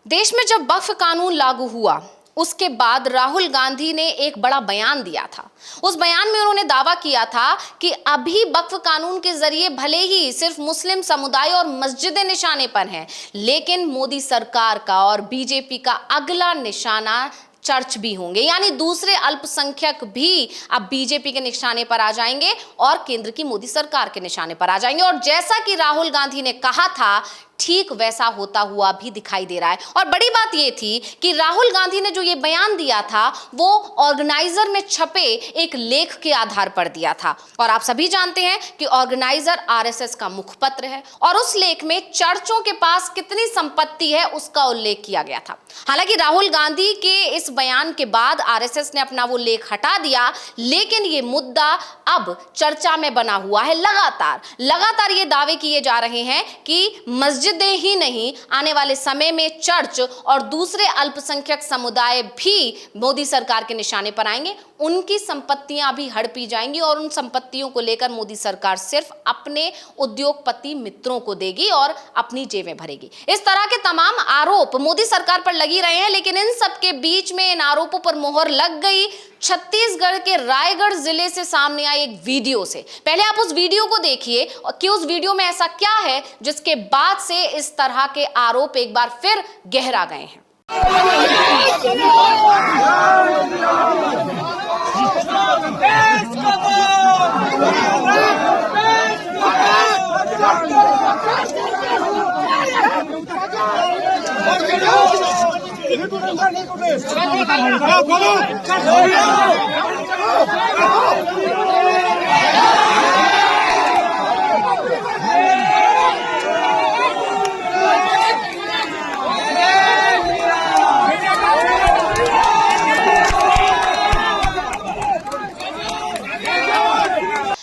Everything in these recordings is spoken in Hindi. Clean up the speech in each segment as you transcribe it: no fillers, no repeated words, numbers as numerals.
देश में जब वक्फ कानून लागू हुआ उसके बाद राहुल गांधी ने एक बड़ा बयान दिया था। उस बयान में उन्होंने दावा किया था कि अभी वक्फ कानून के जरिए भले ही सिर्फ मुस्लिम समुदाय और मस्जिदें निशाने पर हैं, लेकिन मोदी सरकार का और बीजेपी का अगला निशाना चर्च भी होंगे, यानी दूसरे अल्पसंख्यक भी अब बीजेपी के निशाने पर आ जाएंगे और केंद्र की मोदी सरकार के निशाने पर आ जाएंगे। और जैसा कि राहुल गांधी ने कहा था, ठीक वैसा होता हुआ भी दिखाई दे रहा है। और बड़ी बात यह थी कि राहुल गांधी ने जो ये बयान दिया था वो ऑर्गेनाइजर में छपे एक लेख के आधार पर दिया था। और आप सभी जानते हैं कि ऑर्गेनाइजर आरएसएस का मुखपत्र है और उस लेख में चर्चों के पास कितनी संपत्ति है उसका उल्लेख किया गया था। हालांकि राहुल गांधी के इस बयान के बाद आरएसएस ने अपना वो लेख हटा दिया, लेकिन ये मुद्दा अब चर्चा में बना हुआ है। लगातार ये दावे किए जा रहे हैं कि मस्जिदें ही नहीं, आने वाले समय में चर्च और दूसरे अल्पसंख्यक समुदाय भी मोदी सरकार के निशाने पर आएंगे। उनकी संपत्तियां भी हड़पी जाएंगी और उन संपत्तियों को लेकर मोदी सरकार सिर्फ अपने उद्योगपति मित्रों को देगी और अपनी जेबें भरेगी। इस तरह के तमाम आरोप मोदी सरकार पर लगी रहे हैं, लेकिन इन सब के बीच में इन आरोपों पर मोहर लग गई छत्तीसगढ़ के रायगढ़ जिले से सामने आए एक वीडियो से। पहले आप उस वीडियो को देखिए कि उस वीडियो में ऐसा क्या है जिसके बाद से इस तरह के आरोप एक बार फिर गहरा गए हैं।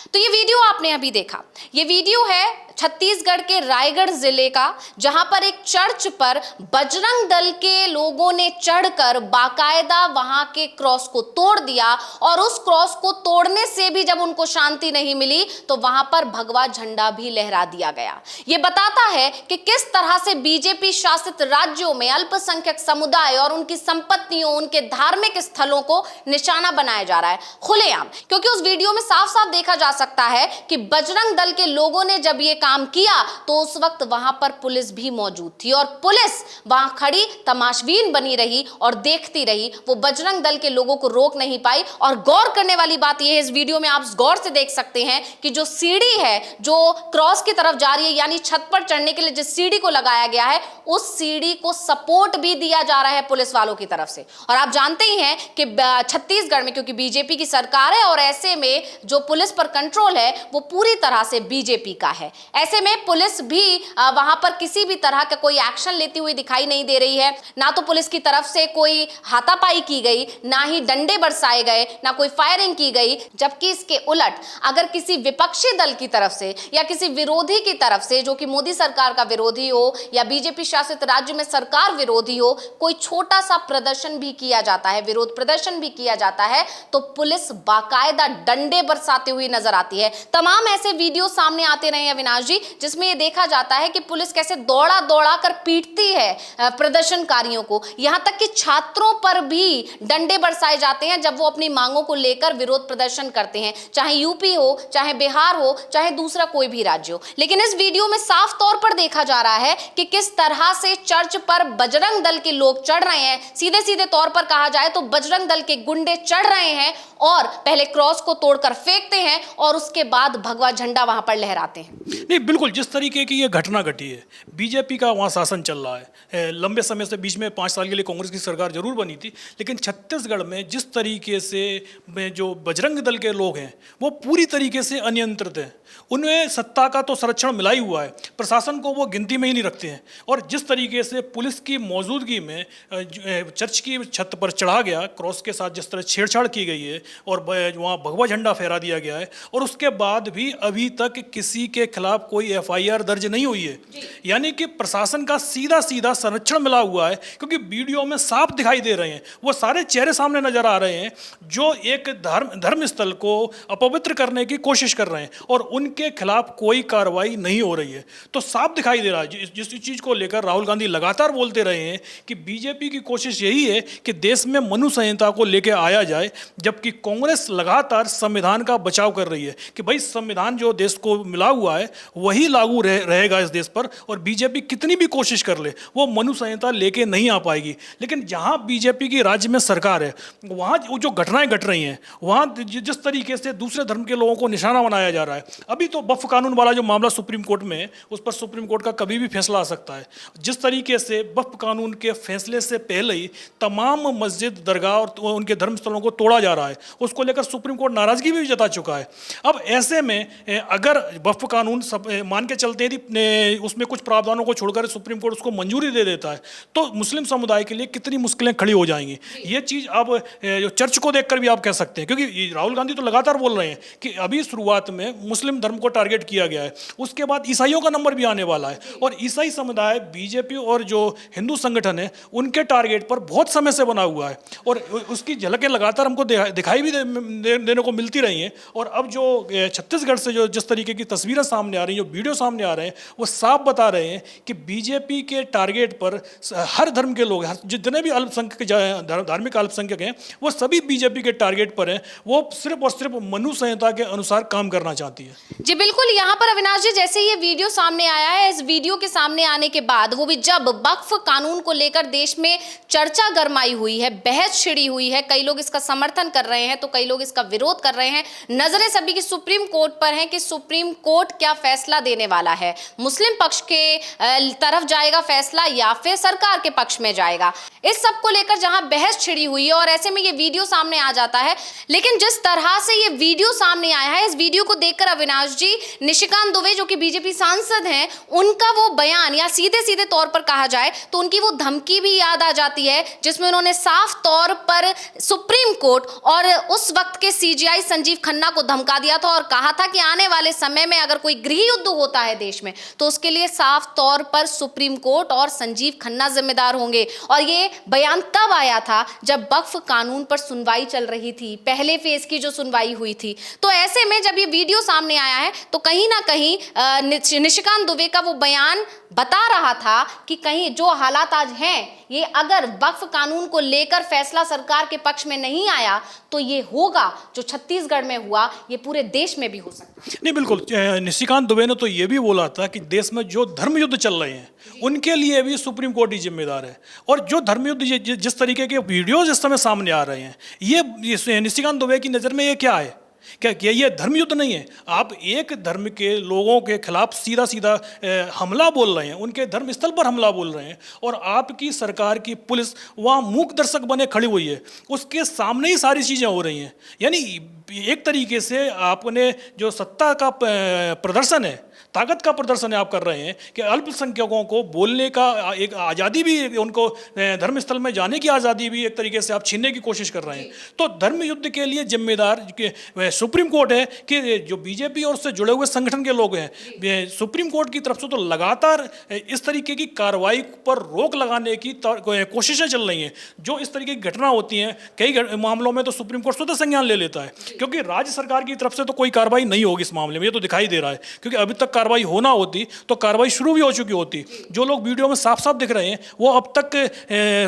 तो ये वीडियो आपने अभी देखा, ये वीडियो है छत्तीसगढ़ के रायगढ़ जिले का, जहां पर एक चर्च पर बजरंग दल के लोगों ने चढ़कर बाकायदा वहां के क्रॉस को तोड़ दिया और उस क्रॉस को तोड़ने से भी जब उनको शांति नहीं मिली तो वहां पर भगवा झंडा भी लहरा दिया गया। यह बताता है कि किस तरह से बीजेपी शासित राज्यों में अल्पसंख्यक समुदाय और उनकी संपत्तियों, उनके धार्मिक स्थलों को निशाना बनाया जा रहा है खुलेआम। क्योंकि उस वीडियो में साफ साफ देखा जा सकता है कि बजरंग दल के लोगों ने जब ये काम किया तो उस वक्त वहां पर पुलिस भी मौजूद थी और पुलिस वहां खड़ी तमाशबीन बनी रही और देखती रही। वो बजरंग दल के लोगों को रोक नहीं पाई। और गौर करने वाली बात यह है, इस वीडियो में आप गौर से देख सकते हैं कि जो सीढ़ी है जो क्रॉस की तरफ जा रही है, यानी छत पर चढ़ने के लिए जिस सीढ़ी को लगाया गया है, उस सीढ़ी को सपोर्ट भी दिया जा रहा है पुलिस वालों की तरफ से। और आप जानते ही हैं कि छत्तीसगढ़ में क्योंकि बीजेपी की सरकार है और ऐसे में जो पुलिस पर कंट्रोल है वो पूरी तरह से बीजेपी का है। ऐसे में पुलिस भी वहां पर किसी भी तरह का कोई एक्शन लेती हुई दिखाई नहीं दे रही है। ना तो पुलिस की तरफ से कोई हाथापाई की गई, ना ही डंडे बरसाए गए, ना कोई फायरिंग की गई। जबकि इसके उलट अगर किसी विपक्षी दल की तरफ से या किसी विरोधी की तरफ से, जो कि मोदी सरकार का विरोधी हो या बीजेपी शासित राज्य में सरकार विरोधी हो, कोई छोटा सा प्रदर्शन भी किया जाता है, विरोध प्रदर्शन भी किया जाता है, तो पुलिस बाकायदा डंडे बरसाते हुए नजर आती है। तमाम ऐसे वीडियो सामने आते रहे अविनाश जी, जिसमें यह देखा जाता है कि पुलिस कैसे दौड़ा दौड़ा कर पीटती है प्रदर्शनकारियों को। यहां तक कि छात्रों पर भी डंडे बरसाए जाते हैं जब वो अपनी मांगों को लेकर विरोध प्रदर्शन करते हैं, चाहे यूपी हो, चाहे बिहार हो, चाहे दूसरा कोई भी राज्य हो। लेकिन इस वीडियो में साफ तौर पर देखा जा रहा है कि किस तरह से चर्च पर बजरंग दल के लोग चढ़ रहे हैं। सीधे सीधे तौर पर कहा जाए तो बजरंग दल के गुंडे चढ़ रहे हैं और पहले क्रॉस को तोड़कर फेंकते हैं और उसके बाद भगवा झंडा वहां पर लहराते हैं। नहीं, बिल्कुल जिस तरीके की ये घटना घटी है, बीजेपी का वहाँ शासन चल रहा है लंबे समय से। बीच में 5 साल के लिए कांग्रेस की सरकार जरूर बनी थी, लेकिन छत्तीसगढ़ में जिस तरीके से जो बजरंग दल के लोग हैं वो पूरी तरीके से अनियंत्रित हैं। उन्हें सत्ता का तो संरक्षण मिला ही हुआ है, प्रशासन को वो गिनती में ही नहीं रखते हैं। और जिस तरीके से पुलिस की मौजूदगी में चर्च की छत पर चढ़ा गया क्रॉस के साथ, जिस तरह छेड़छाड़ की गई है और वहाँ भगवा झंडा फहरा दिया गया है, और उसके बाद भी अभी तक किसी के खिलाफ खिलाफ कोई एफआईआर दर्ज नहीं हुई है। यानी कि प्रशासन का सीधा सीधा संरक्षण मिला हुआ है, क्योंकि वीडियो में साफ दिखाई दे रहे हैं, वो सारे चेहरे सामने नजर आ रहे हैं जो एक धर्म स्थल को अपवित्र करने की कोशिश कर रहे हैं और उनके खिलाफ कोई कार्रवाई नहीं हो रही है। तो साफ दिखाई दे रहा है, जिस चीज को लेकर राहुल गांधी लगातार बोलते रहे हैं कि बीजेपी की कोशिश यही है कि देश में मनु संहिता को लेकर आया जाए, जबकि कांग्रेस लगातार संविधान का बचाव कर रही है कि भाई संविधान जो देश को मिला हुआ है वही लागू रहेगा इस देश पर, और बीजेपी कितनी भी कोशिश कर ले वो मनु संहिता लेके नहीं आ पाएगी। लेकिन जहां बीजेपी की राज्य में सरकार है वहां जो घटनाएं घट रही हैं, वहां जिस तरीके से दूसरे धर्म के लोगों को निशाना बनाया जा रहा है, अभी तो वक्फ कानून वाला जो मामला सुप्रीम कोर्ट में है उस पर सुप्रीम कोर्ट का कभी भी फैसला आ सकता है। जिस तरीके से वक्फ कानून के फैसले से पहले ही तमाम मस्जिद, दरगाह और उनके धर्मस्थलों को तोड़ा जा रहा है, उसको लेकर सुप्रीम कोर्ट नाराजगी भी जता चुका है। अब ऐसे में अगर वक्फ कानून मान के चलते यदि उसमें कुछ प्रावधानों को छोड़कर सुप्रीम कोर्ट उसको मंजूरी दे देता है तो मुस्लिम समुदाय के लिए कितनी मुश्किलें खड़ी हो जाएंगी। ये चीज़ अब जो चर्च को देखकर भी आप कह सकते हैं, क्योंकि राहुल गांधी तो लगातार बोल रहे हैं कि अभी शुरुआत में मुस्लिम धर्म को टारगेट किया गया है, उसके बाद ईसाइयों का नंबर भी आने वाला है, और ईसाई समुदाय बीजेपी और जो हिंदू संगठन है उनके टारगेट पर बहुत समय से बना हुआ है, और उसकी झलकें लगातार हमको दिखाई भी देने को मिलती रही हैं। और अब जो छत्तीसगढ़ से जो जिस तरीके की तस्वीरें सामने आ रही हैं, जो वीडियो सामने आ रहे हैं, वो साफ बता रहे हैं कि बीजेपी के टारगेट पर हर धर्म के लोग, जितने भी अल्पसंख्यक धार्मिक अल्पसंख्यक हैं, वो सभी बीजेपी के टारगेट पर हैं। वो सिर्फ और सिर्फ मनु संहिता के अनुसार काम करना चाहती है। जी बिल्कुल, यहाँ पर अविनाश जी जैसे ये वीडियो सामने आया है, इस वीडियो के सामने आने के बाद, वो भी जब वक्फ कानून को लेकर देश में चर्चा गरमाई हुई है, बहस छिड़ी हुई है, कई लोग इसका समर्थन कर रहे हैं तो कई लोग इसका विरोध कर रहे हैं, नजरें सभी की सुप्रीम कोर्ट पर हैं कि सुप्रीम कोर्ट क्या फैसला देने वाला है, मुस्लिम पक्ष के तरफ जाएगा फैसला या फिर सरकार के पक्ष में जाएगा। इस सब को लेकर जहां बहस छिड़ी हुई है और ऐसे में ये वीडियो सामने आ जाता है। लेकिन जिस तरह से ये वीडियो सामने आया है, इस वीडियो को देखकर अविनाश जी, निशिकांत दुबे जो कि बीजेपी सांसद हैं, उनका वो बयान, या सीधे सीधे तौर पर कहा जाए तो उनकी वो धमकी भी याद आ जाती है जिसमें उन्होंने साफ तौर पर सुप्रीम कोर्ट और उस वक्त के सीजीआई संजीव खन्ना को धमका दिया था और कहा था कि आने वाले समय में अगर कोई गृह युद्ध होता है देश में तो उसके लिए साफ तौर पर सुप्रीम कोर्ट और संजीव खन्ना जिम्मेदार होंगे। और ये बयान तब आया था जब वक्फ कानून पर सुनवाई चल रही थी, पहले फेज की जो सुनवाई हुई थी। तो ऐसे में जब ये वीडियो सामने आया है तो कहीं ना कहीं निशिकांत दुबे का वो बयान बता रहा था कि कहीं जो हालात आज हैं, ये अगर वक्फ कानून को लेकर फैसला सरकार के पक्ष में नहीं आया तो ये होगा जो छत्तीसगढ़ में हुआ, ये पूरे देश में भी हो सकता है। नहीं, बिल्कुल, निशिकांत दुबे ने तो ये भी बोला था कि देश में जो धर्म युद्ध चल रहे हैं उनके लिए भी सुप्रीम कोर्ट ही जिम्मेदार है। और जो धर्म युद्ध जिस तरीके के वीडियोज इस समय सामने आ रहे हैं, ये निशिकांत दुबे की नज़र में ये क्या है? क्या ये धर्म युद्ध नहीं है? आप एक धर्म के लोगों के खिलाफ सीधा सीधा हमला बोल रहे हैं, उनके धर्म स्थल पर हमला बोल रहे हैं, और आपकी सरकार की पुलिस वहाँ मूक दर्शक बने खड़ी हुई है, उसके सामने ही सारी चीज़ें हो रही हैं। यानी एक तरीके से आपने जो सत्ता का प्रदर्शन है, ताकत का प्रदर्शन आप कर रहे हैं कि अल्पसंख्यकों को बोलने का एक आज़ादी भी, उनको धर्मस्थल में जाने की आज़ादी भी एक तरीके से आप छीनने की कोशिश कर रहे हैं। तो धर्म युद्ध के लिए जिम्मेदार सुप्रीम कोर्ट है कि जो बीजेपी और उससे जुड़े हुए संगठन के लोग हैं, सुप्रीम कोर्ट की तरफ से तो लगातार इस तरीके की कार्रवाई पर रोक लगाने की कोशिशें चल रही हैं। जो इस तरीके की घटना होती हैं, कई मामलों में तो सुप्रीम कोर्ट स्वतः संज्ञान ले लेता है, क्योंकि राज्य सरकार की तरफ से तो कोई कार्रवाई नहीं होगी इस मामले में, ये तो दिखाई दे रहा है। क्योंकि अभी तक कार्रवाई होना होती तो कार्रवाई शुरू भी हो चुकी होती। जो लोग वीडियो में साफ साफ दिख रहे हैं वो अब तक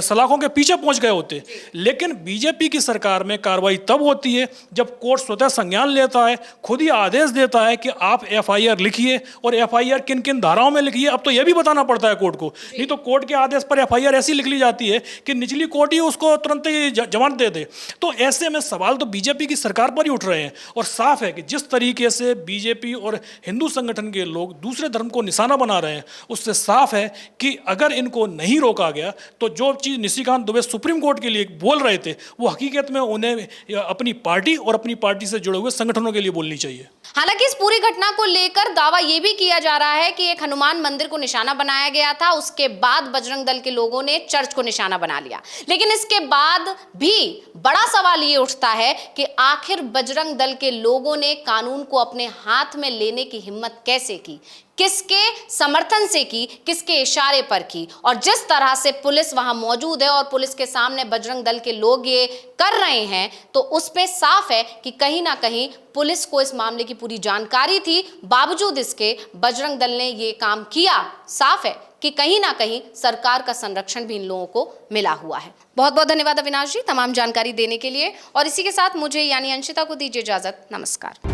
सलाखों के पीछे पहुंच गए होते। लेकिन बीजेपी की सरकार में कार्रवाई तब होती है जब कोर्ट स्वतः संज्ञान लेता है, खुद ही आदेश देता है कि आप एफआईआर लिखिए, और एफआईआर किन किन धाराओं में लिखिए अब तो यह भी बताना पड़ता है कोर्ट को। नहीं तो कोर्ट के आदेश पर एफआईआर ऐसी लिख ली जाती है कि निचली कोर्ट ही उसको तुरंत ही जमानत दे दे। तो ऐसे में सवाल तो बीजेपी की सरकार पर ही उठ रहे हैं। और साफ है कि जिस तरीके से बीजेपी और हिंदू संगठन के लोग दूसरे धर्म को निशाना बना रहे हैं, उससे साफ है कि अगर इनको नहीं रोका गया तो जो चीज़ निशिकांत दुबे सुप्रीम कोर्ट के लिए बोल रहे थे वो हकीकत में उन्हें अपनी पार्टी और अपनी पार्टी से जुड़े हुए संगठनों के लिए बोलनी चाहिए। हालांकि इस पूरी घटना को लेकर दावा यह भी किया जा रहा है कि एक हनुमान मंदिर को निशाना बनाया गया था, उसके बाद बजरंग दल के लोगों ने चर्च को निशाना बना लिया। लेकिन इसके बाद भी बड़ा सवाल ये उठता है कि आखिर बजरंग दल के लोगों ने कानून को अपने हाथ में लेने की हिम्मत कैसे की, किसके समर्थन से की, किसके इशारे पर की। और जिस तरह से पुलिस वहां मौजूद है और पुलिस के सामने बजरंग दल के लोग ये कर रहे हैं, तो उस पे साफ है कि कहीं ना कहीं पुलिस को इस मामले की पूरी जानकारी थी, बावजूद इसके बजरंग दल ने ये काम किया। साफ है कि कहीं ना कहीं सरकार का संरक्षण भी इन लोगों को मिला हुआ है। बहुत बहुत धन्यवाद अविनाश जी तमाम जानकारी देने के लिए, और इसी के साथ मुझे यानी अंशिता को दीजिए इजाजत। नमस्कार।